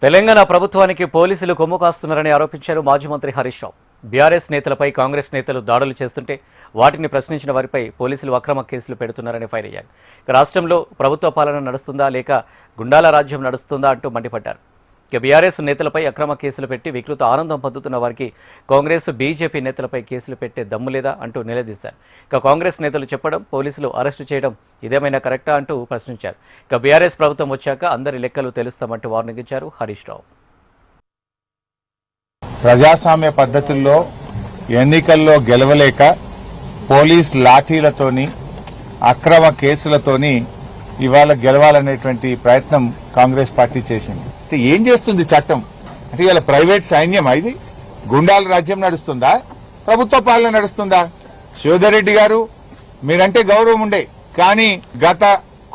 తెలంగాణ ప్రభుత్వానికి పోలీసులు కొమ్ము కాస్తున్నారని ఆరోపించారు మాజీ మంత్రి హరీష్ రావు. బీఆర్ఎస్ నేతలపై కాంగ్రెస్ నేతలు దాడులు చేస్తుంటే వాటిని ప్రశ్నించిన వారిపై పోలీసులు అక్రమ కేసులు పెడుతున్నారని ఫైర్ అయ్యారు. రాష్ట్రంలో ప్రభుత్వ పాలన నడుస్తుందా లేక గుండాల రాజ్యం నడుస్తుందా అంటూ మండిపడ్డారు. బీఆర్ఎస్ నేతలపై అక్రమ కేసులు పెట్టి వికృత ఆనందం పొందుతున్న వారికి కాంగ్రెస్ బీజేపీ నేతలపై కేసులు పెట్టే దమ్ము లేదా అంటూ నిలదీశారు. కాంగ్రెస్ నేతలు చెప్పడం, పోలీసులు అరెస్టు చేయడం ఇదేమైనా కరెక్టా అంటూ ప్రశ్నించారు. బీఆర్ఎస్ ప్రభుత్వం వచ్చాక అందరి లెక్కలు తెలుస్తామంటూ వార్నింగ్ ఇచ్చారు హరీష్ రావు. ప్రజాస్వామ్య పద్ధతుల్లో ఎన్నికల్లో గెలవలేక పోలీస్ లాఠీలతోని అక్రమ కేసులతోని ఇవాళ గెలవాలనేటువంటి ప్రయత్నం కాంగ్రెస్ పార్టీ చేసింది. ఏం చేస్తుంది చట్టం అంటే ఇవాళ ప్రైవేట్ సైన్యం ఇది గుండాల రాజ్యం నడుస్తుందా, ప్రభుత్వ పాలన నడుస్తుందా? శివధర్ రెడ్డి గారు, మీరంటే గౌరవం ఉండే, కానీ గత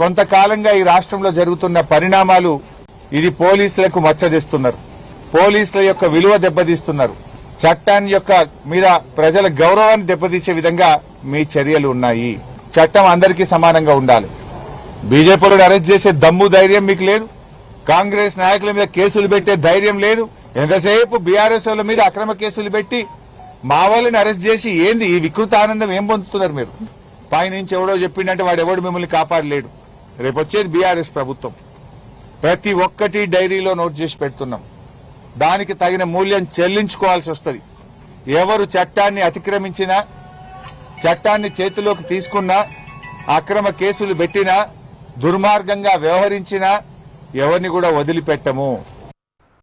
కొంతకాలంగా ఈ రాష్ట్రంలో జరుగుతున్న పరిణామాలు ఇది పోలీసులకు మచ్చదిస్తున్నారు, పోలీసుల యొక్క విలువ దెబ్బతీస్తున్నారు, చట్టాన్ని యొక్క మీద ప్రజల గౌరవాన్ని దెబ్బతీసే విధంగా మీ చర్యలు ఉన్నాయి. చట్టం అందరికీ సమానంగా ఉండాలి. బీజేపీలను అరెస్ట్ చేసే దమ్ము ధైర్యం మీకు లేదు, కాంగ్రెస్ నాయకుల మీద కేసులు పెట్టే ధైర్యం లేదు. ఎంతసేపు బీఆర్ఎస్ వాళ్ళ మీద అక్రమ కేసులు పెట్టి మా వాళ్ళని అరెస్ట్ చేసి ఏంది ఈ వికృత ఆనందం ఏం పొందుతున్నారు మీరు? పైనుంచి ఎవడో చెప్పిండంటే వాడు ఎవడు మిమ్మల్ని కాపాడలేడు. రేపు వచ్చేది బీఆర్ఎస్ ప్రభుత్వం, ప్రతి ఒక్కటి డైరీలో నోట్ చేసి పెడుతున్నాం. దానికి తగిన మూల్యం చెల్లించుకోవాల్సి వస్తుంది. ఎవరు చట్టాన్ని అతిక్రమించినా, చట్టాన్ని చేతిలోకి తీసుకున్నా, అక్రమ కేసులు పెట్టినా, దుర్మార్గంగా వ్యవహరించినా ఎవరిని కూడా వదిలిపెట్టము.